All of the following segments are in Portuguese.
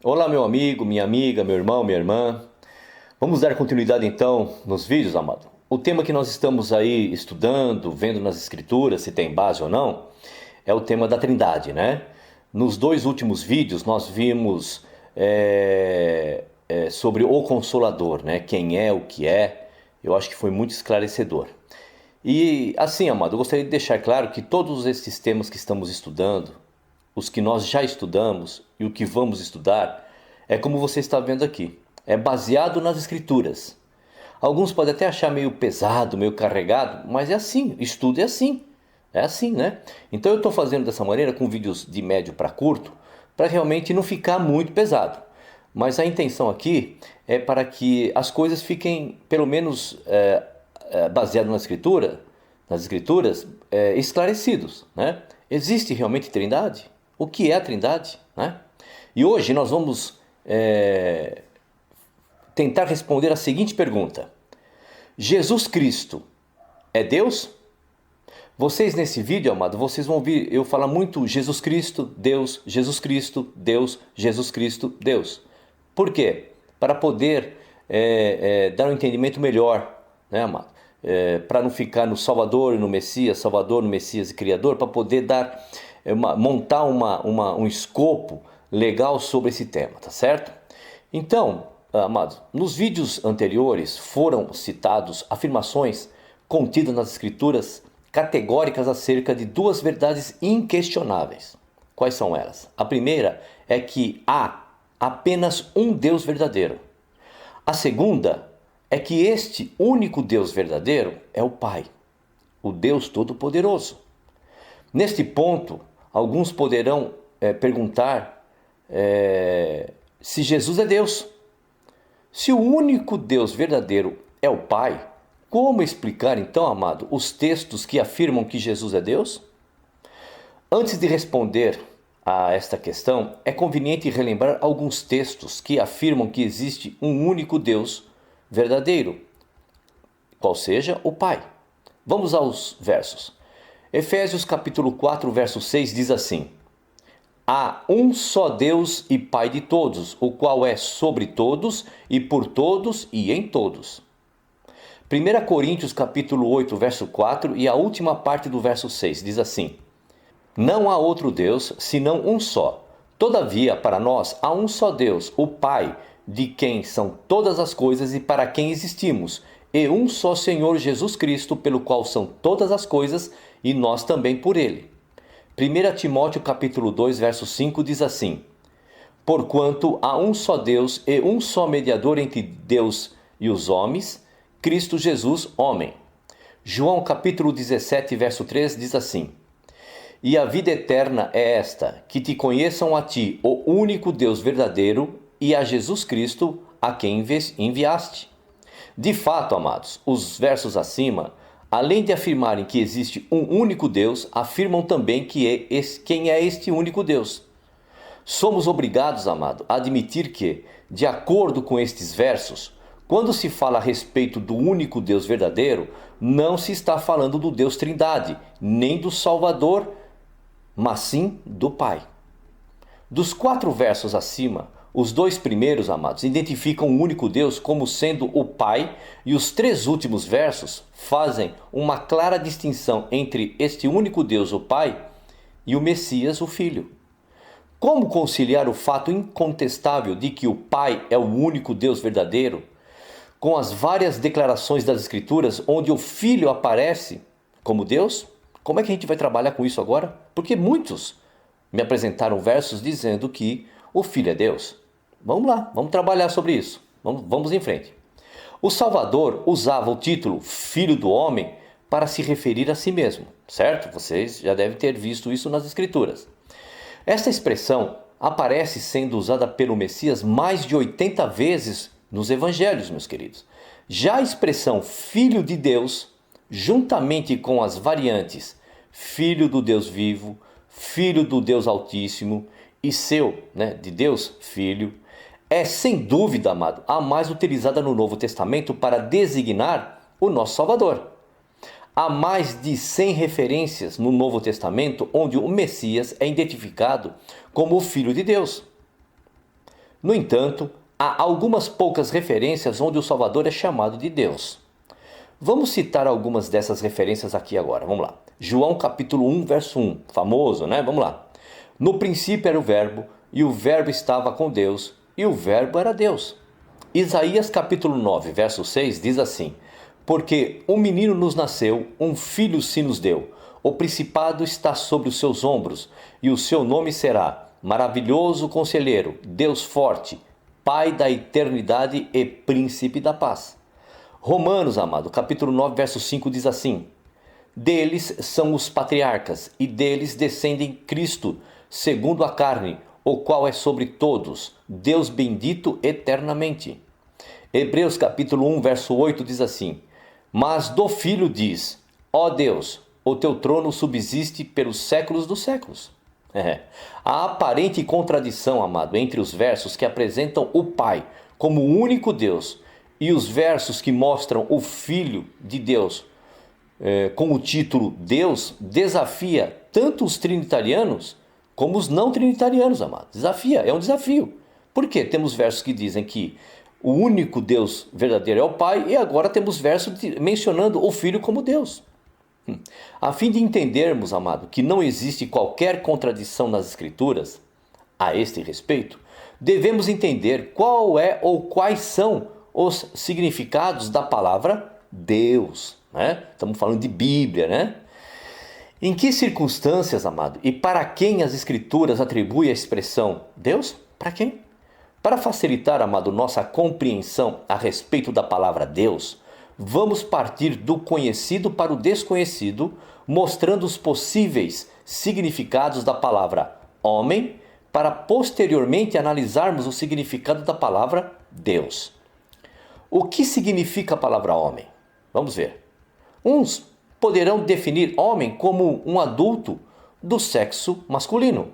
Olá, meu amigo, minha amiga, meu irmão, minha irmã. Vamos dar continuidade então nos vídeos, amado. O tema que nós estamos aí estudando, vendo nas escrituras, se tem base ou não, é o tema da Trindade, né? Nos dois últimos vídeos nós vimos sobre o Consolador, né? Quem é, o que é. Eu acho que foi muito esclarecedor. E assim, amado, eu gostaria de deixar claro que todos esses temas que estamos estudando, os que nós já estudamos e o que vamos estudar, é como você está vendo aqui. É baseado nas escrituras. Alguns podem até achar meio pesado, meio carregado, mas é assim, estudo é assim. É assim, né? Então eu estou fazendo dessa maneira com vídeos de médio para curto, para realmente não ficar muito pesado. Mas a intenção aqui é para que as coisas fiquem, pelo menos baseado na escritura, nas escrituras, esclarecidos, né? Existe realmente Trindade? O que é a Trindade, né? E hoje nós vamos tentar responder a seguinte pergunta: Jesus Cristo é Deus? Vocês nesse vídeo, amado, vocês vão ouvir eu falar muito Jesus Cristo, Deus, Jesus Cristo, Deus, Jesus Cristo, Deus. Por quê? Para poder dar um entendimento melhor, né, amado? Para não ficar no Salvador no Messias e Criador, para poder dar, montar um escopo legal sobre esse tema, tá certo? Então, amados, nos vídeos anteriores foram citados afirmações contidas nas Escrituras categóricas acerca de duas verdades inquestionáveis. Quais são elas? A primeira é que há apenas um Deus verdadeiro. A segunda é que este único Deus verdadeiro é o Pai, o Deus Todo-Poderoso. Neste ponto, alguns poderão perguntar se Jesus é Deus. Se o único Deus verdadeiro é o Pai, como explicar então, amado, os textos que afirmam que Jesus é Deus? Antes de responder a esta questão, é conveniente relembrar alguns textos que afirmam que existe um único Deus verdadeiro, qual seja o Pai. Vamos aos versos. Efésios capítulo 4, verso 6 diz assim: há um só Deus e Pai de todos, o qual é sobre todos e por todos e em todos. 1 Coríntios capítulo 8, verso 4 e a última parte do verso 6 diz assim: não há outro Deus, senão um só. Todavia, para nós há um só Deus, o Pai, de quem são todas as coisas e para quem existimos, e um só Senhor Jesus Cristo, pelo qual são todas as coisas e nós também por ele. 1 Timóteo capítulo 2, verso 5 diz assim: porquanto há um só Deus e um só mediador entre Deus e os homens, Cristo Jesus, homem. João capítulo 17, verso 3 diz assim: e a vida eterna é esta, que te conheçam a ti, o único Deus verdadeiro, e a Jesus Cristo, a quem enviaste. De fato, amados, os versos acima, além de afirmarem que existe um único Deus, afirmam também quem é este único Deus. Somos obrigados, amado, a admitir que, de acordo com estes versos, quando se fala a respeito do único Deus verdadeiro, não se está falando do Deus Trindade, nem do Salvador, mas sim do Pai. Dos 4 versos acima, os 2 primeiros, amados, identificam o único Deus como sendo o Pai, e os 3 últimos versos fazem uma clara distinção entre este único Deus, o Pai, e o Messias, o Filho. Como conciliar o fato incontestável de que o Pai é o único Deus verdadeiro, com as várias declarações das Escrituras onde o Filho aparece como Deus? Como é que a gente vai trabalhar com isso agora? Porque muitos me apresentaram versos dizendo que o Filho é Deus. Vamos lá, vamos trabalhar sobre isso. Vamos em frente. O Salvador usava o título Filho do Homem para se referir a si mesmo, certo? Vocês já devem ter visto isso nas Escrituras. Esta expressão aparece sendo usada pelo Messias mais de 80 vezes nos Evangelhos, meus queridos. Já a expressão Filho de Deus, juntamente com as variantes Filho do Deus vivo, Filho do Deus Altíssimo e de Deus, Filho, é sem dúvida, amado, a mais utilizada no Novo Testamento para designar o nosso Salvador. Há mais de 100 referências no Novo Testamento onde o Messias é identificado como o Filho de Deus. No entanto, há algumas poucas referências onde o Salvador é chamado de Deus. Vamos citar algumas dessas referências aqui agora. Vamos lá. João capítulo 1, verso 1. Famoso, né? Vamos lá. No princípio era o Verbo, e o Verbo estava com Deus, e o Verbo era Deus. Isaías capítulo 9, verso 6 diz assim: Porque um menino nos nasceu, um filho se nos deu. O principado está sobre os seus ombros, e o seu nome será Maravilhoso Conselheiro, Deus Forte, Pai da Eternidade e Príncipe da Paz. Romanos, amado, capítulo 9, verso 5 diz assim: Deles são os patriarcas, e deles descendem Cristo, segundo a carne, o qual é sobre todos, Deus bendito eternamente. Hebreus capítulo 1, verso 8 diz assim: Mas do Filho diz: Ó Deus, o teu trono subsiste pelos séculos dos séculos. A aparente contradição, amado, entre os versos que apresentam o Pai como o único Deus e os versos que mostram o Filho de Deus com o título Deus, desafia tanto os trinitarianos como os não trinitarianos, amado. Desafia, é um desafio. Por quê? Temos versos que dizem que o único Deus verdadeiro é o Pai, e agora temos versos mencionando o Filho como Deus. A fim de entendermos, amado, que não existe qualquer contradição nas Escrituras a este respeito, devemos entender qual é ou quais são os significados da palavra Deus. Estamos falando de Bíblia, né? Em que circunstâncias, amado, e para quem as Escrituras atribuem a expressão Deus? Para quem? Para facilitar, amado, nossa compreensão a respeito da palavra Deus, vamos partir do conhecido para o desconhecido, mostrando os possíveis significados da palavra homem, para posteriormente analisarmos o significado da palavra Deus. O que significa a palavra homem? Vamos ver. Uns poderão definir homem como um adulto do sexo masculino.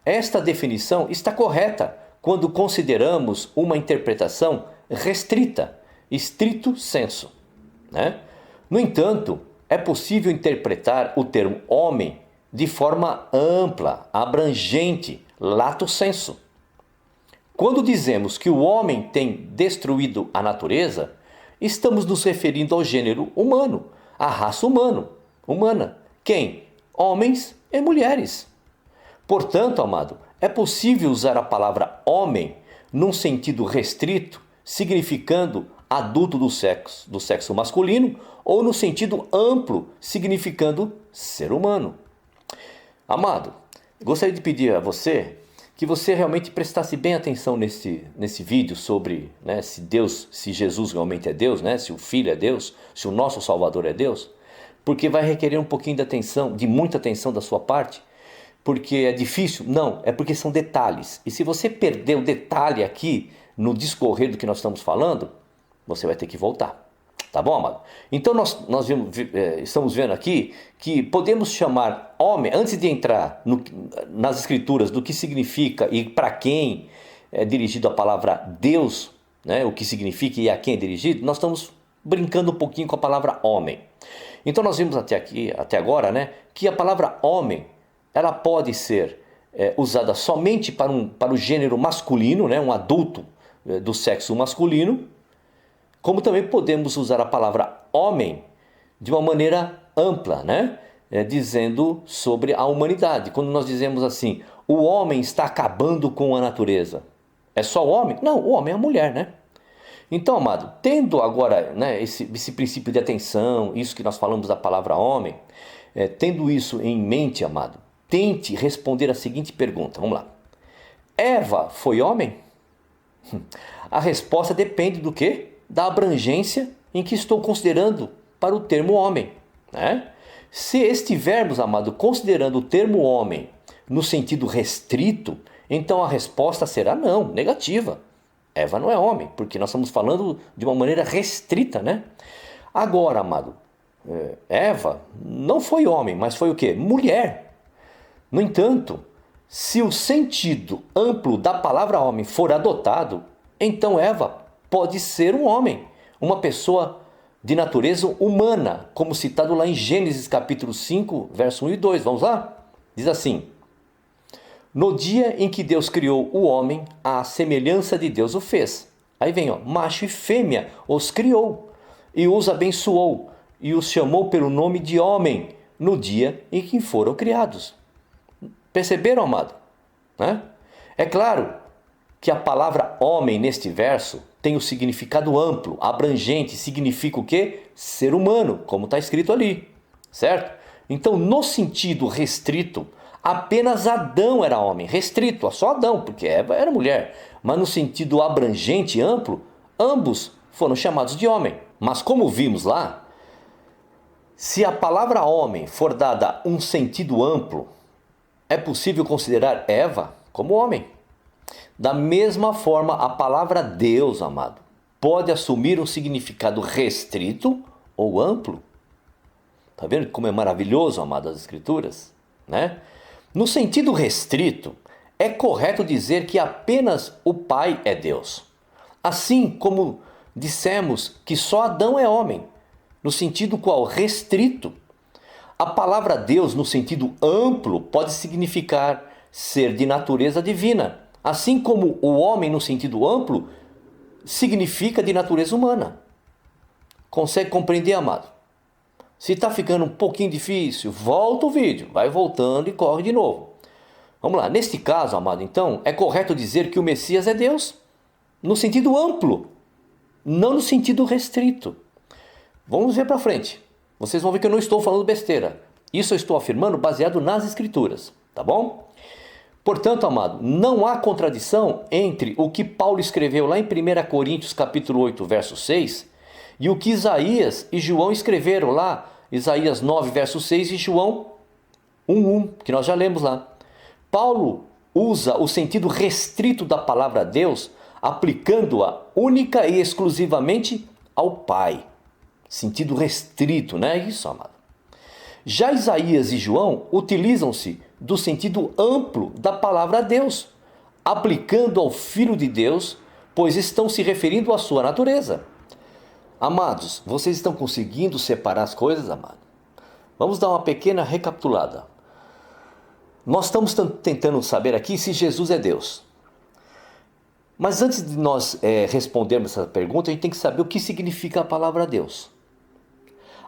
Esta definição está correta quando consideramos uma interpretação restrita, stricto sensu. No entanto, é possível interpretar o termo homem de forma ampla, abrangente, lato sensu. Quando dizemos que o homem tem destruído a natureza, estamos nos referindo ao gênero humano, à raça humana. Quem? Homens e mulheres. Portanto, amado, é possível usar a palavra homem num sentido restrito, significando adulto do sexo masculino, ou no sentido amplo, significando ser humano. Amado, gostaria de pedir a você que você realmente prestasse bem atenção nesse vídeo sobre se Jesus realmente é Deus, se o Filho é Deus, se o nosso Salvador é Deus, porque vai requerer um pouquinho de atenção, de muita atenção da sua parte, porque é difícil? Não, é porque são detalhes. E se você perder o detalhe aqui no discorrer do que nós estamos falando, você vai ter que voltar. Tá bom, amado? Então nós estamos vendo aqui que podemos chamar homem, antes de entrar nas escrituras do que significa e para quem é dirigido a palavra Deus, o que significa e a quem é dirigido, nós estamos brincando um pouquinho com a palavra homem. Então nós vimos até agora, que a palavra homem, ela pode ser usada somente para o gênero masculino, um adulto do sexo masculino, como também podemos usar a palavra homem de uma maneira ampla, dizendo sobre a humanidade. Quando nós dizemos assim, o homem está acabando com a natureza. É só o homem? Não, o homem é a mulher, Então, amado, tendo agora esse princípio de atenção, isso que nós falamos da palavra homem, tendo isso em mente, amado, tente responder a seguinte pergunta. Vamos lá. Eva foi homem? A resposta depende do quê? Da abrangência em que estou considerando para o termo homem. Se estivermos, amado, considerando o termo homem no sentido restrito, então a resposta será não, negativa. Eva não é homem, porque nós estamos falando de uma maneira restrita, Agora, amado, Eva não foi homem, mas foi o quê? Mulher. No entanto, se o sentido amplo da palavra homem for adotado, então Eva pode ser um homem, uma pessoa de natureza humana, como citado lá em Gênesis capítulo 5, verso 1 e 2. Vamos lá? Diz assim: No dia em que Deus criou o homem, à semelhança de Deus o fez. Aí vem, ó, macho e fêmea os criou, e os abençoou, e os chamou pelo nome de homem, no dia em que foram criados. Perceberam, amado? Né? É claro que a palavra homem neste verso tem o significado amplo, abrangente, significa o quê? Ser humano, como está escrito ali, certo? Então, no sentido restrito, apenas Adão era homem, restrito, só Adão, porque Eva era mulher. Mas no sentido abrangente e amplo, ambos foram chamados de homem. Mas como vimos lá, se a palavra homem for dada um sentido amplo, é possível considerar Eva como homem. Da mesma forma, a palavra Deus, amado, pode assumir um significado restrito ou amplo. Está vendo como é maravilhoso, amado, as Escrituras? Né? No sentido restrito, é correto dizer que apenas o Pai é Deus. Assim como dissemos que só Adão é homem, no sentido qual restrito. A palavra Deus, no sentido amplo, pode significar ser de natureza divina, assim como o homem, no sentido amplo, significa de natureza humana. Consegue compreender, amado? Se está ficando um pouquinho difícil, volta o vídeo, vai voltando e corre de novo. Vamos lá, neste caso, amado, então, é correto dizer que o Messias é Deus, no sentido amplo, não no sentido restrito. Vamos ver para frente. Vocês vão ver que eu não estou falando besteira. Isso eu estou afirmando baseado nas Escrituras, tá bom? Portanto, amado, não há contradição entre o que Paulo escreveu lá em 1 Coríntios capítulo 8, verso 6, e o que Isaías e João escreveram lá, Isaías 9, verso 6 e João 1, que nós já lemos lá. Paulo usa o sentido restrito da palavra Deus, aplicando-a única e exclusivamente ao Pai. Sentido restrito, não é isso, amado? Já Isaías e João utilizam-se do sentido amplo da palavra Deus, aplicando ao Filho de Deus, pois estão se referindo à sua natureza. Amados, vocês estão conseguindo separar as coisas, amado? Vamos dar uma pequena recapitulada. Nós estamos tentando saber aqui se Jesus é Deus. Mas antes de nós respondermos essa pergunta, a gente tem que saber o que significa a palavra Deus.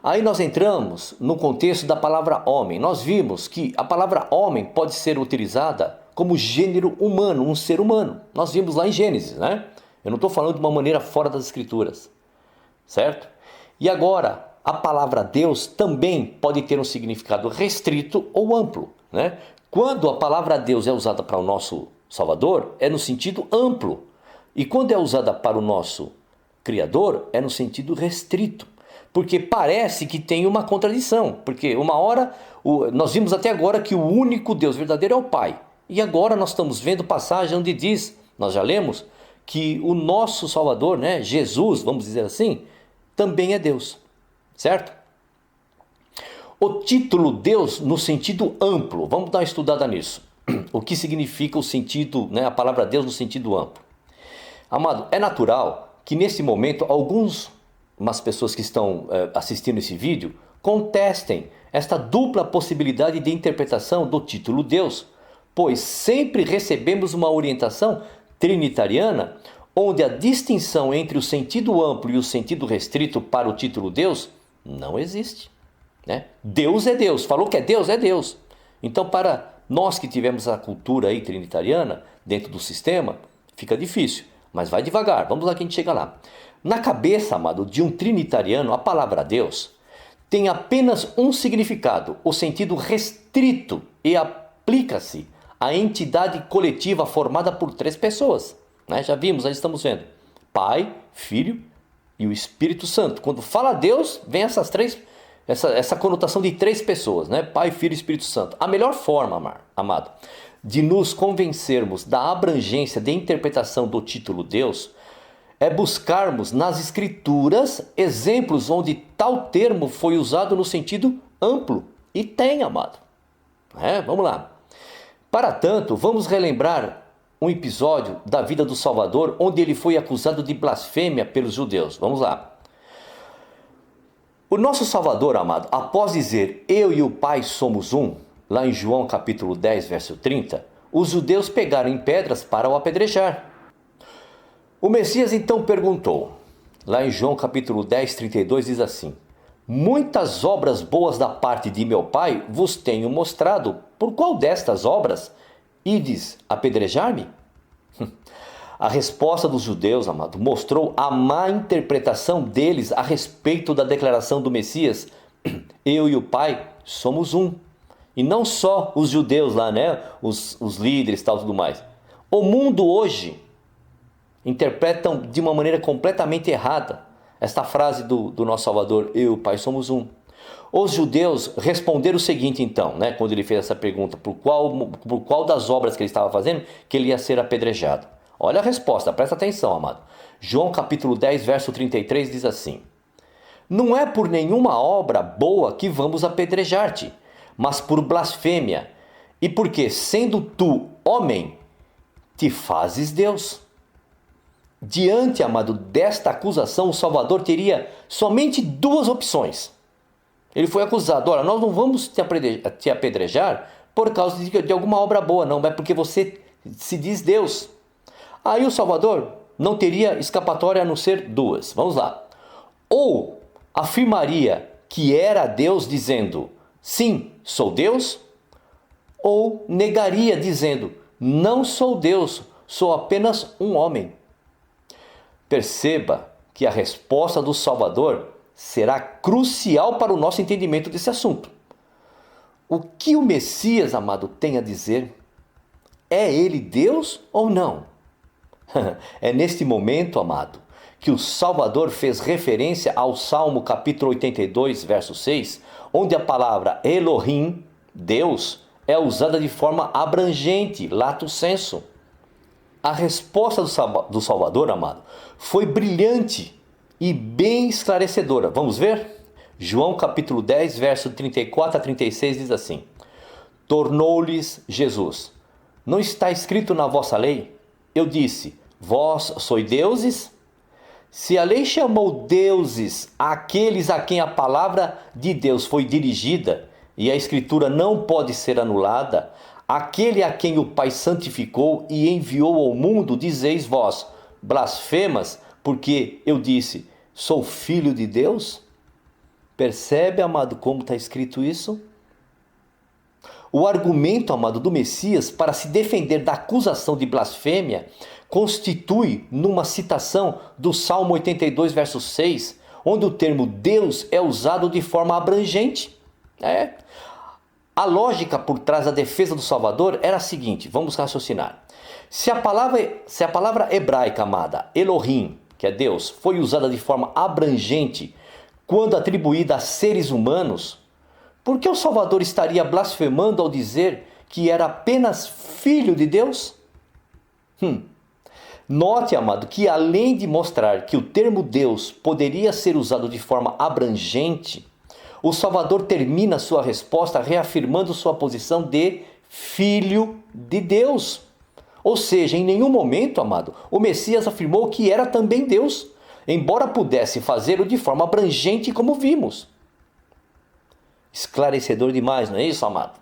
Aí nós entramos no contexto da palavra homem. Nós vimos que a palavra homem pode ser utilizada como gênero humano, um ser humano. Nós vimos lá em Gênesis, né? Eu não estou falando de uma maneira fora das Escrituras, certo? E agora, a palavra Deus também pode ter um significado restrito ou amplo, né? Quando a palavra Deus é usada para o nosso Salvador, é no sentido amplo. E quando é usada para o nosso Criador, é no sentido restrito. Porque parece que tem uma contradição. Porque uma hora, nós vimos até agora que o único Deus verdadeiro é o Pai. E agora nós estamos vendo passagem onde diz, nós já lemos, que o nosso Salvador, né, Jesus, vamos dizer assim, também é Deus. Certo? O título Deus no sentido amplo, vamos dar uma estudada nisso. O que significa o sentido, né, a palavra Deus no sentido amplo. Amado, é natural que nesse momento umas pessoas que estão assistindo esse vídeo contestem esta dupla possibilidade de interpretação do título Deus, pois sempre recebemos uma orientação trinitariana onde a distinção entre o sentido amplo e o sentido restrito para o título Deus não existe. Né? Deus é Deus, falou que é Deus, é Deus. Então, para nós que tivemos a cultura aí trinitariana dentro do sistema, fica difícil, mas vai devagar, vamos lá que a gente chega lá. Na cabeça, amado, de um trinitariano, a palavra Deus tem apenas um significado, o sentido restrito, e aplica-se à entidade coletiva formada por 3 pessoas. Né? Já vimos, já estamos vendo. Pai, Filho e o Espírito Santo. Quando fala Deus, vem essa conotação de 3 pessoas, né? Pai, Filho e Espírito Santo. A melhor forma, amado, de nos convencermos da abrangência de interpretação do título Deus é buscarmos nas Escrituras exemplos onde tal termo foi usado no sentido amplo. E tem, amado. Vamos lá. Para tanto, vamos relembrar um episódio da vida do Salvador onde ele foi acusado de blasfêmia pelos judeus. Vamos lá. O nosso Salvador, amado, após dizer eu e o Pai somos um, lá em João capítulo 10, verso 30, os judeus pegaram em pedras para o apedrejar. O Messias então perguntou, lá em João capítulo 10, 32 diz assim: muitas obras boas da parte de meu Pai vos tenho mostrado, por qual destas obras ides apedrejar-me? A resposta dos judeus, amado, mostrou a má interpretação deles a respeito da declaração do Messias: eu e o Pai somos um. E não só os judeus lá, né? Os líderes e tal, tudo mais. O mundo hoje interpretam de uma maneira completamente errada esta frase do nosso Salvador: eu e o Pai somos um. Os judeus responderam o seguinte então, né? Quando ele fez essa pergunta, por qual das obras que ele estava fazendo que ele ia ser apedrejado. Olha a resposta, presta atenção, amado. João capítulo 10, verso 33 diz assim: não é por nenhuma obra boa que vamos apedrejar-te, mas por blasfêmia, e porque, sendo tu homem, te fazes Deus. Diante, amado, desta acusação, o Salvador teria somente duas opções. Ele foi acusado: olha, nós não vamos te apedrejar por causa de alguma obra boa, não, é porque você se diz Deus. Aí o Salvador não teria escapatória a não ser duas. Vamos lá. Ou afirmaria que era Deus dizendo: sim, sou Deus. Ou negaria dizendo: não sou Deus, sou apenas um homem. Perceba que a resposta do Salvador será crucial para o nosso entendimento desse assunto. O que o Messias, amado, tem a dizer? É ele Deus ou não? É neste momento, amado, que o Salvador fez referência ao Salmo capítulo 82, verso 6, onde a palavra Elohim, Deus, é usada de forma abrangente, lato sensu. A resposta do Salvador, amado, foi brilhante e bem esclarecedora. Vamos ver? João capítulo 10, verso 34 a 36 diz assim: tornou-lhes Jesus: não está escrito na vossa lei? Eu disse: vós sois deuses? Se a lei chamou deuses aqueles a quem a palavra de Deus foi dirigida, e a escritura não pode ser anulada, aquele a quem o Pai santificou e enviou ao mundo, dizeis vós, blasfemas, porque eu disse, sou filho de Deus? Percebe, amado, como está escrito isso? O argumento, amado, do Messias para se defender da acusação de blasfêmia constitui numa citação do Salmo 82, verso 6, onde o termo Deus é usado de forma abrangente. A lógica por trás da defesa do Salvador era a seguinte, vamos raciocinar. Se a palavra hebraica amada, Elohim, que é Deus, foi usada de forma abrangente quando atribuída a seres humanos, por que o Salvador estaria blasfemando ao dizer que era apenas filho de Deus? Note, amado, que além de mostrar que o termo Deus poderia ser usado de forma abrangente, o Salvador termina sua resposta reafirmando sua posição de filho de Deus. Ou seja, em nenhum momento, amado, o Messias afirmou que era também Deus, embora pudesse fazê-lo de forma abrangente como vimos. Esclarecedor demais, não é isso, amado?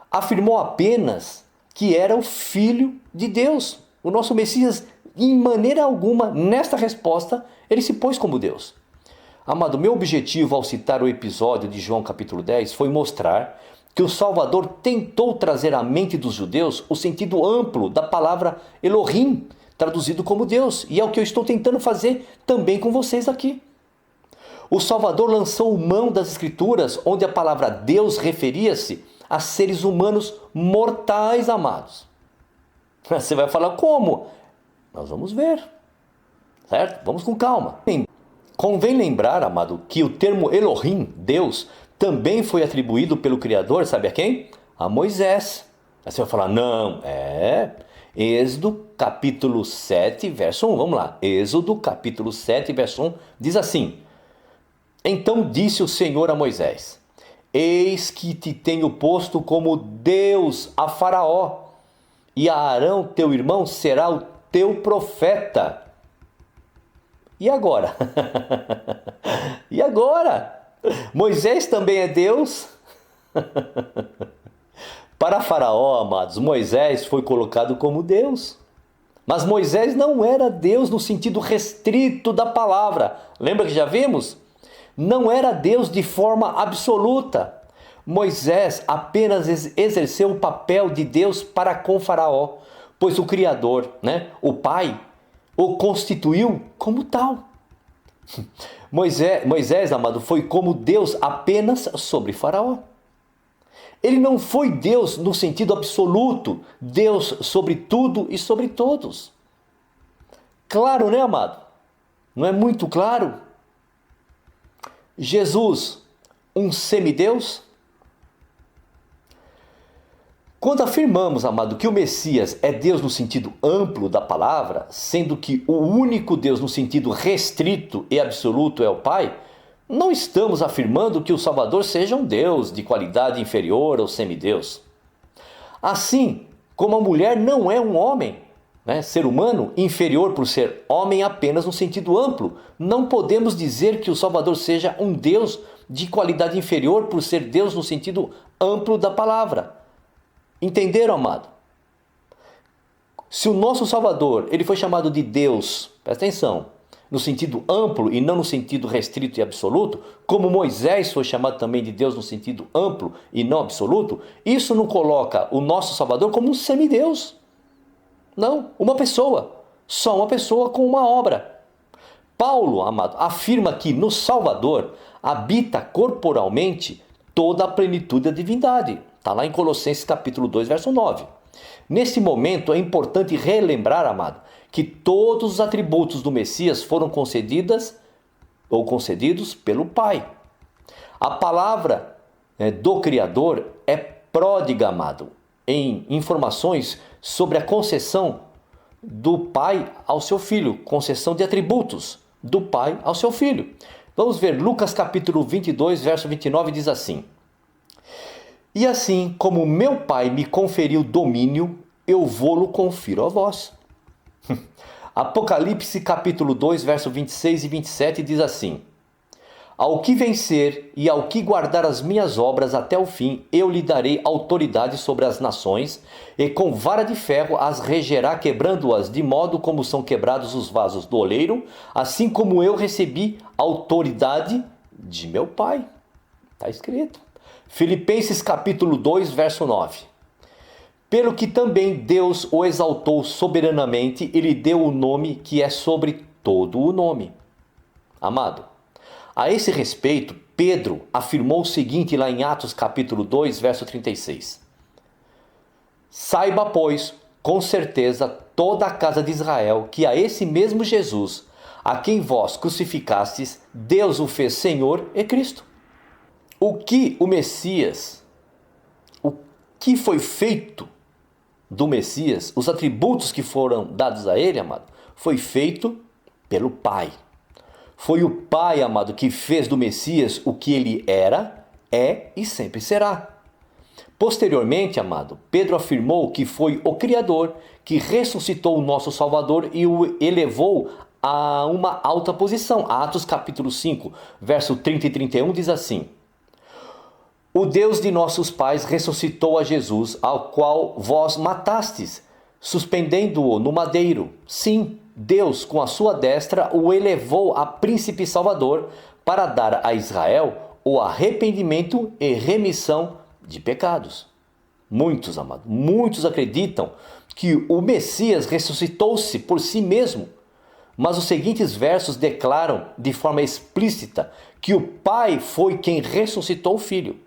Afirmou apenas que era o Filho de Deus. O nosso Messias, em maneira alguma, nesta resposta, ele se pôs como Deus. Amado, meu objetivo ao citar o episódio de João capítulo 10 foi mostrar que o Salvador tentou trazer à mente dos judeus o sentido amplo da palavra Elohim, traduzido como Deus. E é o que eu estou tentando fazer também com vocês aqui. O Salvador lançou mão das Escrituras, onde a palavra Deus referia-se a seres humanos mortais, amados. Você vai falar como? Nós vamos ver, certo? Vamos com calma. Convém lembrar, amado, que o termo Elohim, Deus, também foi atribuído pelo Criador, sabe a quem? A Moisés. Aí você vai falar, não, Êxodo capítulo 7, verso 1, vamos lá. Êxodo capítulo 7, verso 1, diz assim: então disse o Senhor a Moisés, eis que te tenho posto como Deus a Faraó, e a Arão teu irmão será o teu profeta. E agora? E agora? Moisés também é Deus? Para Faraó, amados, Moisés foi colocado como Deus. Mas Moisés não era Deus no sentido restrito da palavra. Lembra que já vimos? Não era Deus de forma absoluta. Moisés apenas exerceu o papel de Deus para com Faraó, pois o Criador, o Pai, o constituiu como tal. Moisés, amado, foi como Deus apenas sobre Faraó. Ele não foi Deus no sentido absoluto, Deus sobre tudo e sobre todos. Claro, né, amado? Não é muito claro? Jesus, um semideus? Quando afirmamos, amado, que o Messias é Deus no sentido amplo da palavra, sendo que o único Deus no sentido restrito e absoluto é o Pai, não estamos afirmando que o Salvador seja um Deus de qualidade inferior ao semideus. Assim como a mulher não é um homem, ser humano, inferior por ser homem apenas no sentido amplo, não podemos dizer que o Salvador seja um Deus de qualidade inferior por ser Deus no sentido amplo da palavra. Entenderam, amado? Se o nosso Salvador ele foi chamado de Deus, presta atenção, no sentido amplo e não no sentido restrito e absoluto, como Moisés foi chamado também de Deus no sentido amplo e não absoluto, isso não coloca o nosso Salvador como um semideus. Não, uma pessoa, só uma pessoa com uma obra. Paulo, amado, afirma que no Salvador habita corporalmente toda a plenitude da divindade. Está lá em Colossenses capítulo 2, verso 9. Nesse momento é importante relembrar, amado, que todos os atributos do Messias foram concedidos pelo Pai. A palavra do Criador é pródiga, amado, em informações sobre a concessão do Pai ao seu Filho, concessão de atributos do Pai ao seu Filho. Vamos ver, Lucas capítulo 22, verso 29 diz assim: E assim como meu Pai me conferiu domínio, eu vou-lo confiro a vós. Apocalipse capítulo 2, verso 26 e 27 diz assim: Ao que vencer e ao que guardar as minhas obras até o fim, eu lhe darei autoridade sobre as nações, e com vara de ferro as regerá, quebrando-as de modo como são quebrados os vasos do oleiro, assim como eu recebi autoridade de meu Pai. Está escrito. Filipenses capítulo 2, verso 9. Pelo que também Deus o exaltou soberanamente e lhe deu o nome que é sobre todo o nome. Amado, a esse respeito, Pedro afirmou o seguinte lá em Atos capítulo 2, verso 36. Saiba, pois, com certeza toda a casa de Israel, que a esse mesmo Jesus, a quem vós crucificastes, Deus o fez Senhor e Cristo. O que o Messias, o que foi feito do Messias, os atributos que foram dados a ele, amado, foi feito pelo Pai. Foi o Pai, amado, que fez do Messias o que ele era, é e sempre será. Posteriormente, amado, Pedro afirmou que foi o Criador que ressuscitou o nosso Salvador e o elevou a uma alta posição. Atos capítulo 5, verso 30 e 31 diz assim: O Deus de nossos pais ressuscitou a Jesus, ao qual vós matastes, suspendendo-o no madeiro. Sim, Deus, com a sua destra, o elevou a príncipe salvador para dar a Israel o arrependimento e remissão de pecados. Muitos, amados, muitos acreditam que o Messias ressuscitou-se por si mesmo, mas os seguintes versos declaram de forma explícita que o Pai foi quem ressuscitou o Filho.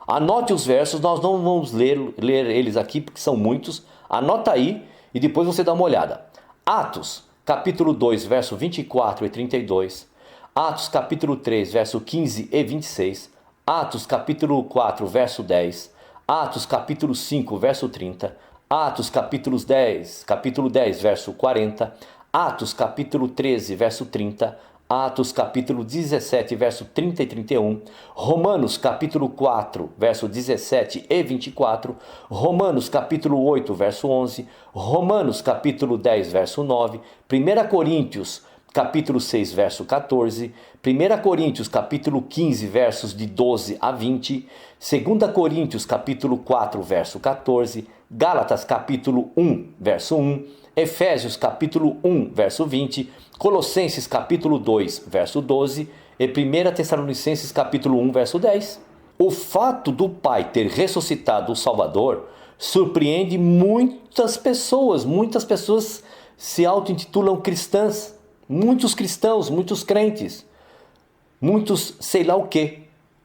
Anote os versos, nós não vamos ler eles aqui porque são muitos. Anota aí e depois você dá uma olhada. Atos, capítulo 2, verso 24 e 32. Atos, capítulo 3, verso 15 e 26. Atos, capítulo 4, verso 10. Atos, capítulo 5, verso 30. Atos, capítulo 10, verso 40. Atos, capítulo 13, verso 30. Atos capítulo 17, verso 30 e 31, Romanos capítulo 4, verso 17 e 24, Romanos capítulo 8, verso 11, Romanos capítulo 10, verso 9, 1 Coríntios capítulo 6, verso 14, 1 Coríntios, capítulo 15, versos de 12 a 20, 2 Coríntios, capítulo 4, verso 14, Gálatas, capítulo 1, verso 1, Efésios, capítulo 1, verso 20, Colossenses, capítulo 2, verso 12 e 1 Tessalonicenses, capítulo 1, verso 10. O fato do Pai ter ressuscitado o Salvador surpreende muitas pessoas se auto-intitulam cristãs, muitos cristãos, muitos crentes, muitos sei lá o que.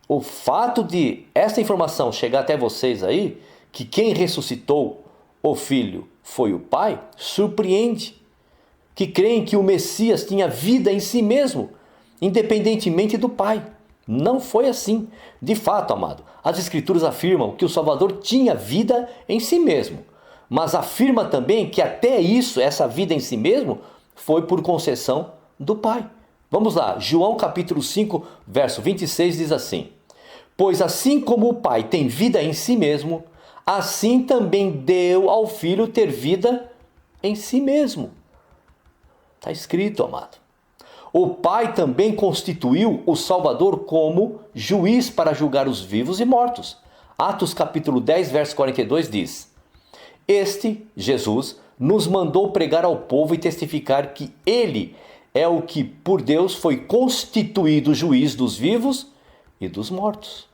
O fato de essa informação chegar até vocês aí, que quem ressuscitou o Filho foi o Pai, surpreende. Que creem que o Messias tinha vida em si mesmo, independentemente do Pai. Não foi assim. De fato, amado, as Escrituras afirmam que o Salvador tinha vida em si mesmo, mas afirma também que até isso, essa vida em si mesmo, foi por concessão do Pai. Vamos lá, João capítulo 5, verso 26 diz assim: pois assim como o Pai tem vida em si mesmo, assim também deu ao Filho ter vida em si mesmo. Está escrito, amado. O Pai também constituiu o Salvador como juiz para julgar os vivos e mortos. Atos capítulo 10, verso 42 diz: este, Jesus, nos mandou pregar ao povo e testificar que Ele é o que por Deus foi constituído juiz dos vivos e dos mortos.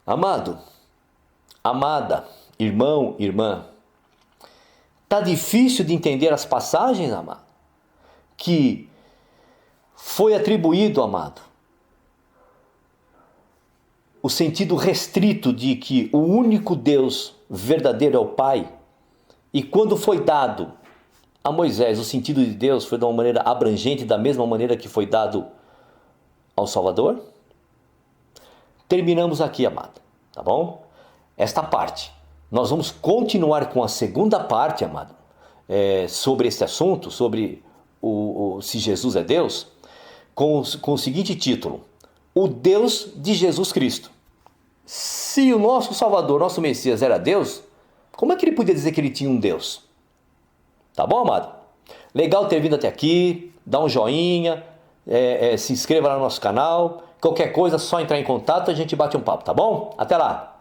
Amado, amada, irmão, irmã, tá difícil de entender as passagens, amado? Que foi atribuído, amado, o sentido restrito de que o único Deus verdadeiro é o Pai, e quando foi dado a Moisés o sentido de Deus foi de uma maneira abrangente, da mesma maneira que foi dado ao Salvador? Terminamos aqui, amado, tá bom? Esta parte. Nós vamos continuar com a segunda parte, amado, sobre esse assunto, sobre se Jesus é Deus, com o seguinte título: o Deus de Jesus Cristo. Se o nosso Salvador, nosso Messias era Deus, como é que ele podia dizer que ele tinha um Deus? Tá bom, amado? Legal ter vindo até aqui, dá um joinha, se inscreva lá no nosso canal, qualquer coisa, só entrar em contato, a gente bate um papo, tá bom? Até lá!